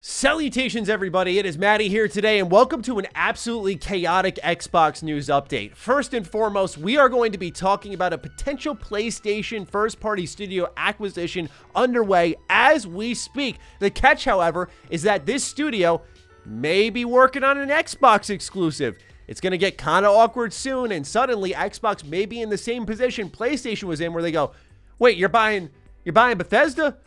Salutations everybody, it is Matty here today and welcome to an absolutely chaotic Xbox news update. First and foremost, we are going to be talking about a potential PlayStation first-party studio acquisition underway as we speak. The catch, however, is that this studio may be working on an Xbox exclusive. It's going to get kind of awkward soon, and suddenly Xbox may be in the same position PlayStation was in, where they go, wait, you're buying Bethesda?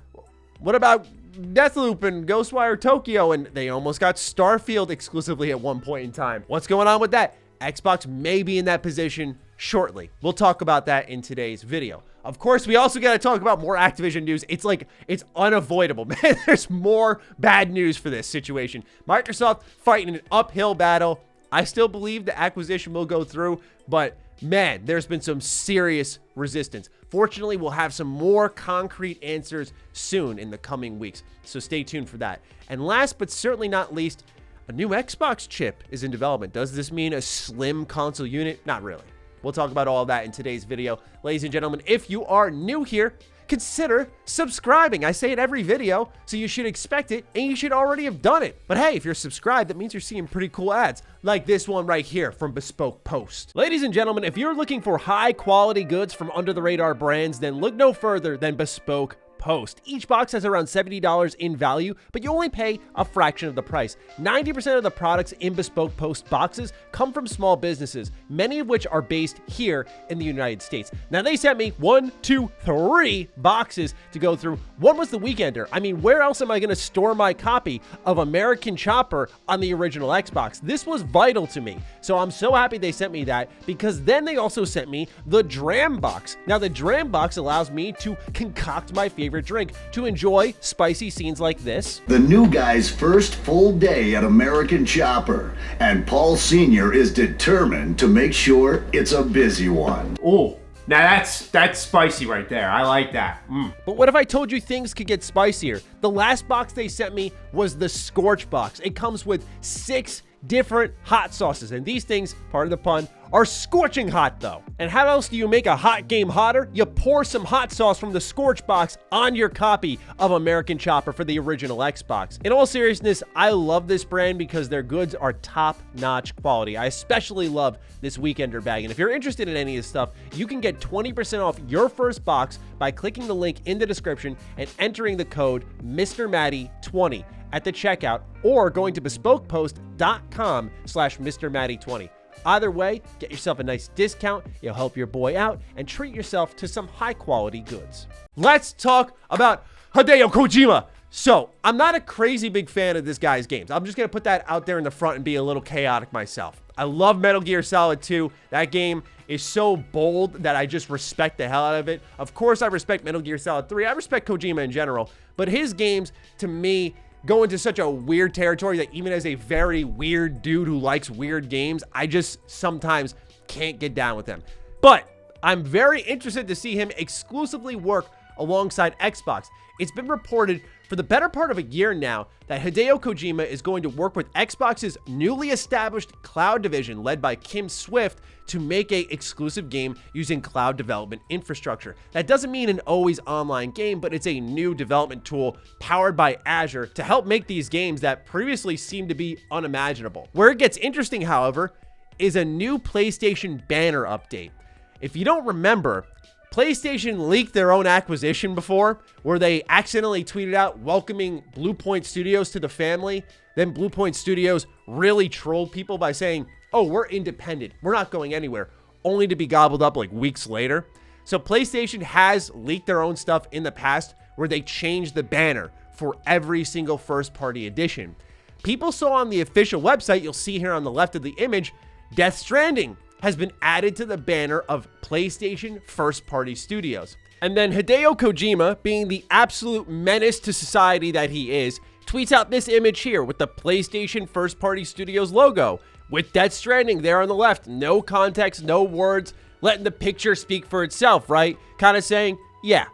What about Deathloop and Ghostwire Tokyo? And they almost got Starfield exclusively at one point in time. What's going on with that? Xbox may be in that position shortly. We'll talk about that in today's video. Of course, we also got to talk about more Activision news. It's unavoidable, man. There's more bad news for this situation. Microsoft fighting an uphill battle. I still believe the acquisition will go through, but man, there's been some serious resistance. Fortunately, we'll have some more concrete answers soon in the coming weeks, so stay tuned for that. And last but certainly not least, a new Xbox chip is in development. Does this mean a slim console unit? Not really. We'll talk about all of that in today's video. Ladies and gentlemen, if you are new here, consider subscribing. I say it every video, so you should expect it, and you should already have done it. But hey, if you're subscribed, that means you're seeing pretty cool ads, like this one right here from Bespoke Post. Ladies and gentlemen, if you're looking for high-quality goods from under-the-radar brands, then look no further than Bespoke Post. Each box has around $70 in value, but you only pay a fraction of the price. 90% of the products in Bespoke Post boxes come from small businesses, many of which are based here in the United States. Now, they sent me 3 boxes to go through. One was the Weekender. I mean, where else am I going to store my copy of American Chopper on the original Xbox? This was vital to me, so I'm so happy they sent me that, because then they also sent me the Dram Box. Now, the Dram Box allows me to concoct my favorite drink to enjoy spicy scenes like this. The new guy's first full day at American Chopper, and Paul Sr. is determined to make sure it's a busy one. Oh, now that's spicy right there. I like that. But what if I told you things could get spicier? The last box they sent me was the Scorch Box. It comes with 6 different hot sauces, and these things, part of the pun, are scorching hot though. And how else do you make a hot game hotter? You pour some hot sauce from the Scorch Box on your copy of American Chopper for the original Xbox. In all seriousness, I love this brand because their goods are top-notch quality. I especially love this Weekender bag, and if you're interested in any of this stuff, you can get 20% off your first box by clicking the link in the description and entering the code MrMatty20 at the checkout, or going to bespokepost.com/MrMatty20. Either way, get yourself a nice discount, you'll help your boy out, and treat yourself to some high-quality goods. Let's talk about Hideo Kojima. So, I'm not a crazy big fan of this guy's games. I'm just going to put that out there in the front and be a little chaotic myself. I love Metal Gear Solid 2. That game is so bold that I just respect the hell out of it. Of course, I respect Metal Gear Solid 3. I respect Kojima in general, but his games, to me, go into such a weird territory that even as a very weird dude who likes weird games, I just sometimes can't get down with him. But I'm very interested to see him exclusively work alongside Xbox. It's been reported for the better part of a year now that Hideo Kojima is going to work with Xbox's newly established cloud division led by Kim Swift to make a exclusive game using cloud development infrastructure. That doesn't mean an always online game, but it's a new development tool powered by Azure to help make these games that previously seemed to be unimaginable. Where it gets interesting, however, is a new PlayStation banner update. If you don't remember, PlayStation leaked their own acquisition before, where they accidentally tweeted out welcoming Bluepoint Studios to the family. Then Bluepoint Studios really trolled people by saying, oh, we're independent, we're not going anywhere, only to be gobbled up like weeks later. So PlayStation has leaked their own stuff in the past where they changed the banner for every single first-party edition. People saw on the official website, you'll see here on the left of the image, Death Stranding has been added to the banner of PlayStation first-party studios. And then Hideo Kojima, being the absolute menace to society that he is, tweets out this image here with the PlayStation first-party studios logo, with Death Stranding there on the left. No context, no words, letting the picture speak for itself, right? Kind of saying, yeah,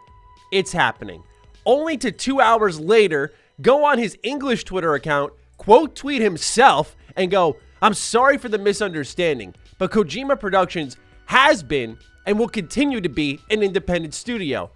it's happening. Only to 2 hours later, go on his English Twitter account, quote tweet himself, and go, I'm sorry for the misunderstanding, but Kojima Productions has been and will continue to be an independent studio.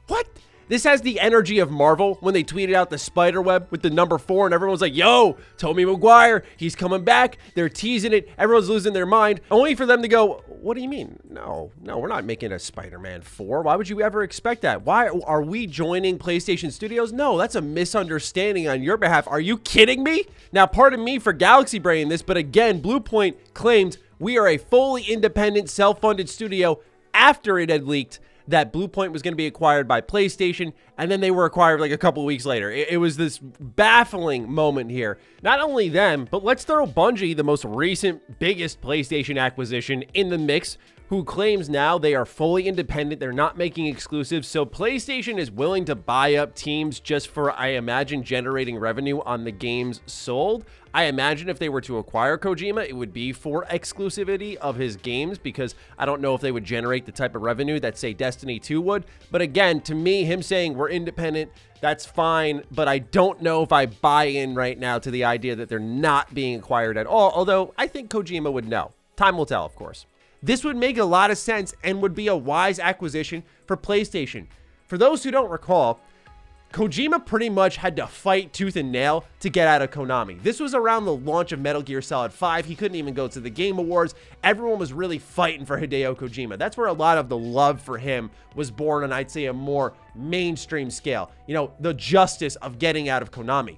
What? This has the energy of Marvel when they tweeted out the spider web with the number 4 and everyone's like, yo, Tobey Maguire, he's coming back. They're teasing it. Everyone's losing their mind. Only for them to go, what do you mean? No, we're not making a Spider-Man 4. Why would you ever expect that? Why are we joining PlayStation Studios? No, that's a misunderstanding on your behalf. Are you kidding me? Now, pardon me for Galaxy Brain this, but again, Bluepoint claimed we are a fully independent, self-funded studio after it had leaked that Bluepoint was going to be acquired by PlayStation, and then they were acquired like a couple of weeks later. It was this baffling moment here. Not only them, but let's throw Bungie, the most recent, biggest PlayStation acquisition, in the mix, who claims now they are fully independent, they're not making exclusives, so PlayStation is willing to buy up teams just for, I imagine, generating revenue on the games sold. I imagine if they were to acquire Kojima, it would be for exclusivity of his games, because I don't know if they would generate the type of revenue that, say, Destiny 2 would. But again, to me, him saying we're independent, that's fine, but I don't know if I buy in right now to the idea that they're not being acquired at all, although I think Kojima would know. Time will tell, of course. This would make a lot of sense and would be a wise acquisition for PlayStation. For those who don't recall, Kojima pretty much had to fight tooth and nail to get out of Konami. This was around the launch of Metal Gear Solid 5. He couldn't even go to the Game Awards. Everyone was really fighting for Hideo Kojima. That's where a lot of the love for him was born on, I'd say, a more mainstream scale. You know, the justice of getting out of Konami.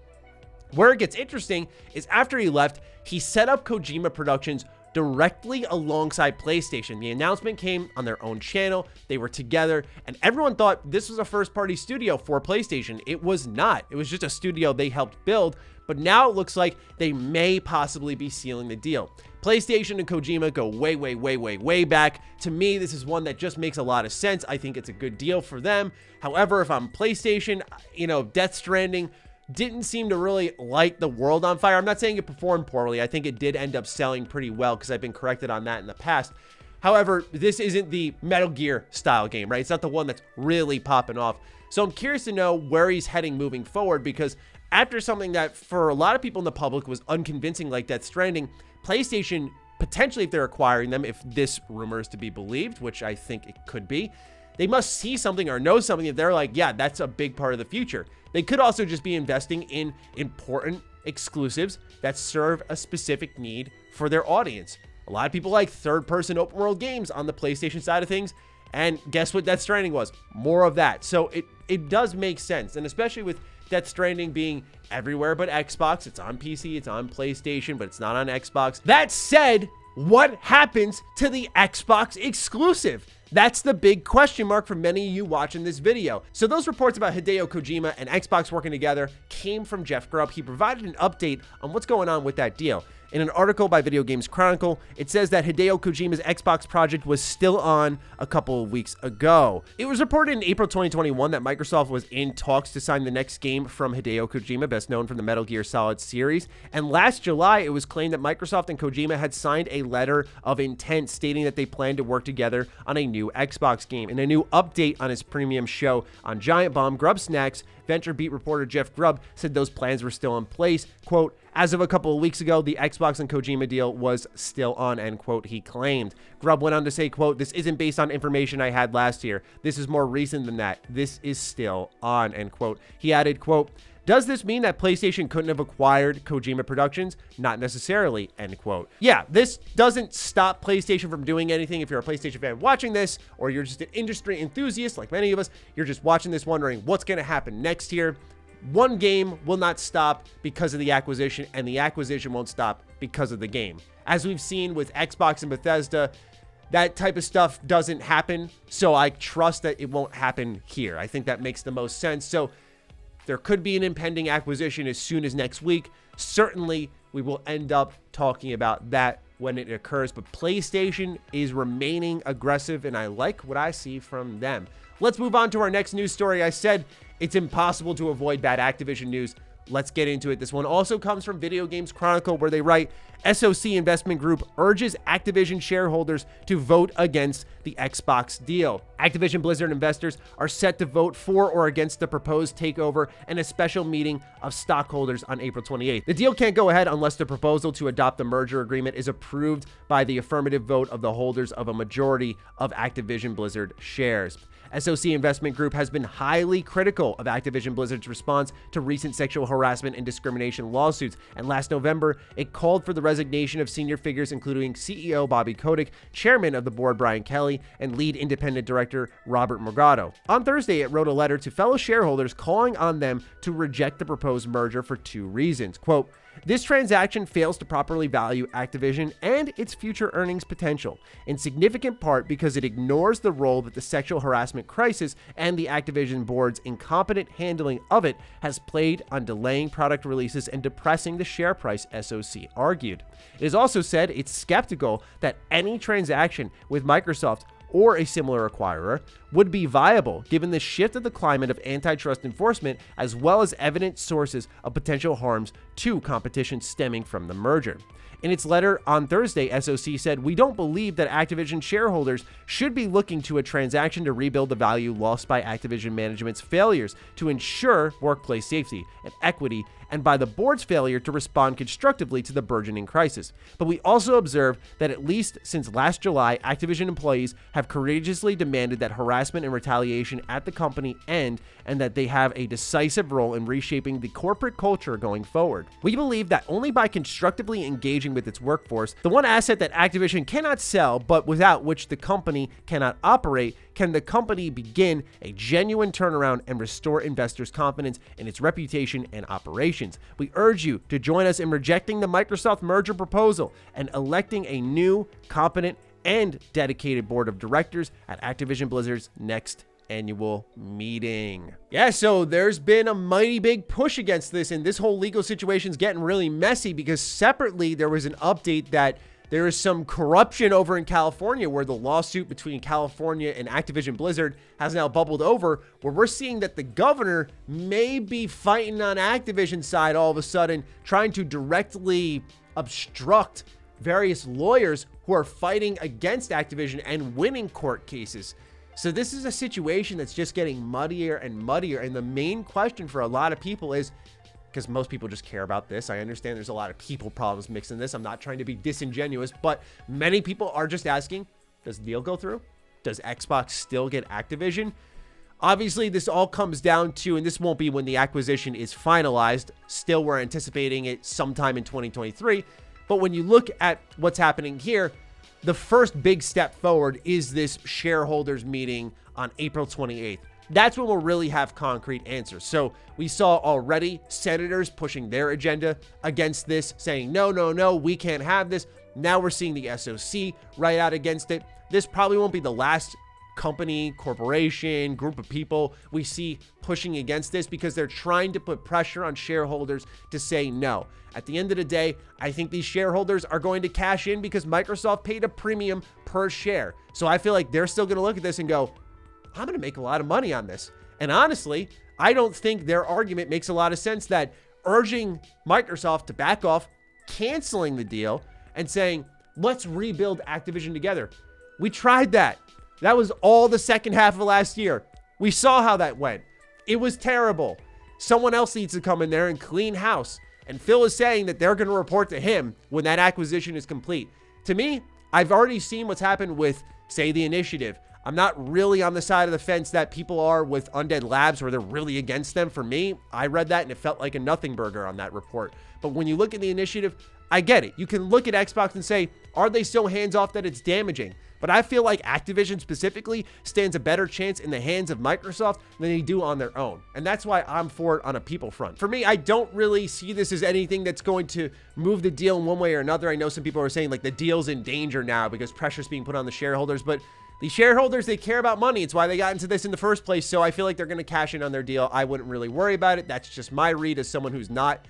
Where it gets interesting is after he left, he set up Kojima Productions directly alongside PlayStation. The announcement came on their own channel. They were together, and everyone thought this was a first-party studio for PlayStation. It was not. It was just a studio they helped build, but now it looks like they may possibly be sealing the deal. PlayStation and Kojima go way, way, way, way, way back. To me, this is one that just makes a lot of sense. I think it's a good deal for them. However, if I'm PlayStation, you know, Death Stranding didn't seem to really light the world on fire. I'm not saying it performed poorly. I think it did end up selling pretty well because I've been corrected on that in the past. However, this isn't the Metal Gear style game, right? It's not the one that's really popping off. So I'm curious to know where he's heading moving forward, because after something that for a lot of people in the public was unconvincing like Death Stranding, PlayStation, potentially if they're acquiring them, if this rumor is to be believed, which I think it could be, they must see something or know something that they're like, yeah, that's a big part of the future. They could also just be investing in important exclusives that serve a specific need for their audience. A lot of people like third-person open-world games on the PlayStation side of things, and guess what Death Stranding was? More of that. So it does make sense, and especially with Death Stranding being everywhere but Xbox. It's on PC, it's on PlayStation, but it's not on Xbox. That said, what happens to the Xbox exclusive? That's the big question mark for many of you watching this video. So those reports about Hideo Kojima and Xbox working together came from Jeff Grubb. He provided an update on what's going on with that deal. In an article by Video Games Chronicle, it says that Hideo Kojima's Xbox project was still on a couple of weeks ago. It was reported in April 2021 that Microsoft was in talks to sign the next game from Hideo Kojima, best known from the Metal Gear Solid series. And last July, it was claimed that Microsoft and Kojima had signed a letter of intent stating that they planned to work together on a new Xbox game. In a new update on his premium show on Giant Bomb, Grubb Snacks, VentureBeat reporter Jeff Grubb said those plans were still in place. Quote, as of a couple of weeks ago, the Xbox and Kojima deal was still on, end quote, he claimed. Grubb went on to say, quote, this isn't based on information I had last year. This is more recent than that. This is still on, end quote. He added, quote, does this mean that PlayStation couldn't have acquired Kojima Productions? Not necessarily, end quote. Yeah, this doesn't stop PlayStation from doing anything. If you're a PlayStation fan watching this, or you're just an industry enthusiast like many of us, you're just watching this wondering what's going to happen next year. One game will not stop because of the acquisition, and the acquisition won't stop because of the game. As we've seen with Xbox and Bethesda, that type of stuff doesn't happen, so I trust that it won't happen here. I think that makes the most sense. So there could be an impending acquisition as soon as next week. Certainly, we will end up talking about that when it occurs, but PlayStation is remaining aggressive, and I like what I see from them. Let's move on to our next news story. I said it's impossible to avoid bad Activision news. Let's get into it. This one also comes from Video Games Chronicle, where they write, SOC Investment Group urges Activision shareholders to vote against the Xbox deal. Activision Blizzard investors are set to vote for or against the proposed takeover and a special meeting of stockholders on April 28th. The deal can't go ahead unless the proposal to adopt the merger agreement is approved by the affirmative vote of the holders of a majority of Activision Blizzard shares. SOC Investment Group has been highly critical of Activision Blizzard's response to recent sexual harassment and discrimination lawsuits, and last November, it called for the resignation of senior figures including CEO Bobby Kotick, chairman of the board Brian Kelly, and lead independent director Robert Morgado. On Thursday, it wrote a letter to fellow shareholders calling on them to reject the proposed merger for two reasons. Quote, "This transaction fails to properly value Activision and its future earnings potential, in significant part because it ignores the role that the sexual harassment crisis and the Activision board's incompetent handling of it has played on delaying product releases and depressing the share price," SOC argued. It has also said it's skeptical that any transaction with Microsoft or a similar acquirer would be viable given the shift of the climate of antitrust enforcement as well as evident sources of potential harms to competition stemming from the merger. In its letter on Thursday, SOC said, "We don't believe that Activision shareholders should be looking to a transaction to rebuild the value lost by Activision management's failures to ensure workplace safety and equity and by the board's failure to respond constructively to the burgeoning crisis. But we also observe that at least since last July, Activision employees have courageously demanded that harassment and retaliation at the company end and that they have a decisive role in reshaping the corporate culture going forward. We believe that only by constructively engaging with its workforce, the one asset that Activision cannot sell but without which the company cannot operate, can the company begin a genuine turnaround and restore investors' confidence in its reputation and operations. We urge you to join us in rejecting the Microsoft merger proposal and electing a new, competent, and dedicated board of directors at Activision Blizzard's next annual meeting." Yeah, so there's been a mighty big push against this, and this whole legal situation's getting really messy because separately there was an update that there is some corruption over in California where the lawsuit between California and Activision Blizzard has now bubbled over, where we're seeing that the governor may be fighting on Activision's side all of a sudden, trying to directly obstruct various lawyers who are fighting against Activision and winning court cases. So this is a situation that's just getting muddier and muddier. And the main question for a lot of people is, because most people just care about this. I understand there's a lot of people problems mixed in this. I'm not trying to be disingenuous, but many people are just asking, does the deal go through? Does Xbox still get Activision? Obviously, this all comes down to, and this won't be when the acquisition is finalized. Still, we're anticipating it sometime in 2023. But when you look at what's happening here, the first big step forward is this shareholders meeting on April 28th. That's when we'll really have concrete answers. So we saw already senators pushing their agenda against this, saying, no, we can't have this. Now we're seeing the SOC right out against it. This probably won't be the last company, corporation, group of people we see pushing against this because they're trying to put pressure on shareholders to say no. At the end of the day, I think these shareholders are going to cash in because Microsoft paid a premium per share. So I feel like they're still going to look at this and go, I'm going to make a lot of money on this. And honestly, I don't think their argument makes a lot of sense that urging Microsoft to back off, canceling the deal, and saying, let's rebuild Activision together. We tried that. That was all the second half of last year. We saw how that went. It was terrible. Someone else needs to come in there and clean house. And Phil is saying that they're going to report to him when that acquisition is complete. To me, I've already seen what's happened with, say, the Initiative. I'm not really on the side of the fence that people are with Undead Labs where they're really against them. For me, I read that and it felt like a nothing burger on that report. But when you look at the Initiative, I get it. You can look at Xbox and say, are they so hands-off that it's damaging? But I feel like Activision specifically stands a better chance in the hands of Microsoft than they do on their own. And that's why I'm for it on a people front. For me, I don't really see this as anything that's going to move the deal in one way or another. I know some people are saying like the deal's in danger now because pressure's being put on the shareholders, but the shareholders, they care about money. It's why they got into this in the first place. So I feel like they're going to cash in on their deal. I wouldn't really worry about it. That's just my read as someone who's not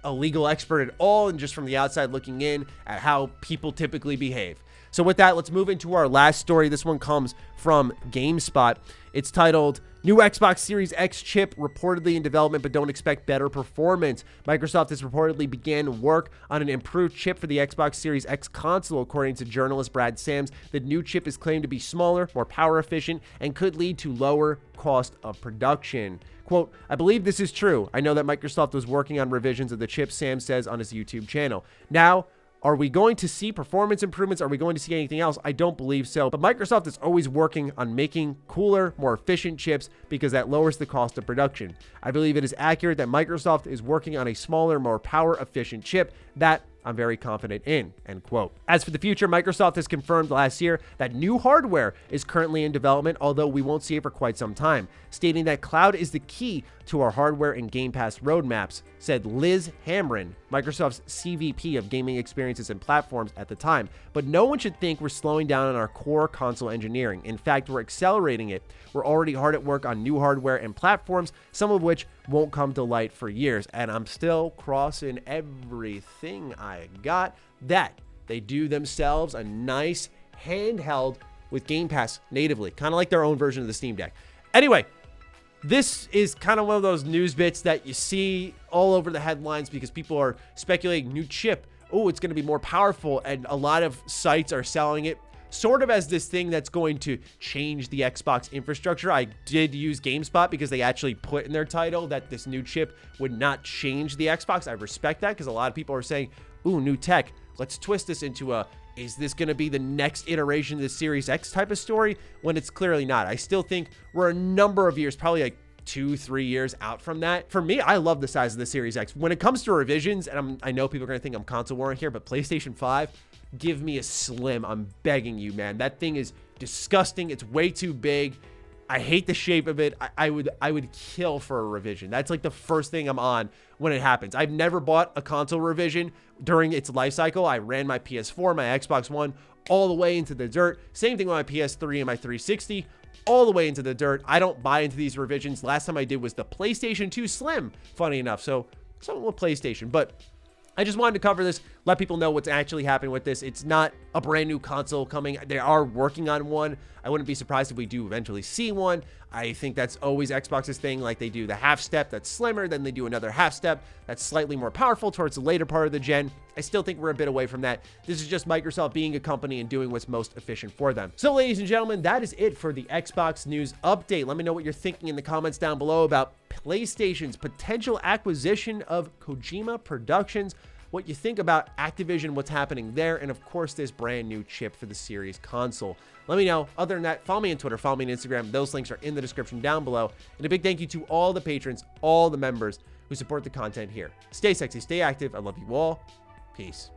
a legal expert at all and just from the outside looking in at how people typically behave. So with that, let's move into our last story. This one comes from GameSpot. It's titled, New Xbox Series X chip reportedly in development but don't expect better performance. Microsoft has reportedly began work on an improved chip for the Xbox Series X console. According to journalist Brad Sams, the new chip is claimed to be smaller, more power efficient, and could lead to lower cost of production. Quote, I believe this is true. I know that Microsoft was working on revisions of the chip, Sam says on his YouTube channel. Now, Are we going to see performance improvements? Are we going to see anything else? I don't believe so. But Microsoft is always working on making cooler, more efficient chips because that lowers the cost of production. I believe it is accurate that Microsoft is working on a smaller, more power-efficient chip that I'm very confident in, end quote. As for the future, Microsoft has confirmed last year that new hardware is currently in development, although we won't see it for quite some time, stating that cloud is the key to our hardware and Game Pass roadmaps, said Liz Hamrin, Microsoft's CVP of Gaming Experiences and Platforms at the time. But no one should think we're slowing down on our core console engineering. In fact, we're accelerating it. We're already hard at work on new hardware and platforms, some of which won't come to light for years. And I'm still crossing everything I got that they do themselves a nice handheld with Game Pass natively, kind of like their own version of the Steam Deck. Anyway, this is kind of one of those news bits that you see all over the headlines because people are speculating new chip. Oh, it's going to be more powerful. And a lot of sites are selling it sort of as this thing that's going to change the Xbox infrastructure. I did use GameSpot because they actually put in their title that this new chip would not change the Xbox. I respect that because a lot of people are saying, ooh, new tech. Let's twist this into a, is this going to be the next iteration of the Series X type of story? When it's clearly not. I still think we're a number of years, probably like 2-3 years out from that. For me, I love the size of the Series X. When it comes to revisions, and I know people are going to think I'm console warring here, but PlayStation 5, give me a slim. I'm begging you, man. That thing is disgusting. It's way too big. I hate the shape of it. I would kill for a revision. That's like the first thing I'm on when it happens. I've never bought a console revision during its life cycle. I ran my PS4, my Xbox One, all the way into the dirt. Same thing with my PS3 and my 360, all the way into the dirt. I don't buy into these revisions. Last time I did was the PlayStation 2 Slim, funny enough. So something with PlayStation, but I just wanted to cover this, let people know what's actually happening with this. It's not a brand new console coming. They are working on one. I wouldn't be surprised if we do eventually see one. I think that's always Xbox's thing. Like they do the half step that's slimmer, then they do another half step that's slightly more powerful towards the later part of the gen. I still think we're a bit away from that. This is just Microsoft being a company and doing what's most efficient for them. So ladies and gentlemen, that is it for the Xbox news update. Let me know what you're thinking in the comments down below about PlayStation's potential acquisition of Kojima Productions, what you think about Activision, what's happening there, and of course this brand new chip for the Series console. Let me know. Other than that, follow me on Twitter, follow me on Instagram. Those links are in the description down below. And a big thank you to all the patrons, all the members who support the content here. Stay sexy, stay active. I love you all. Peace.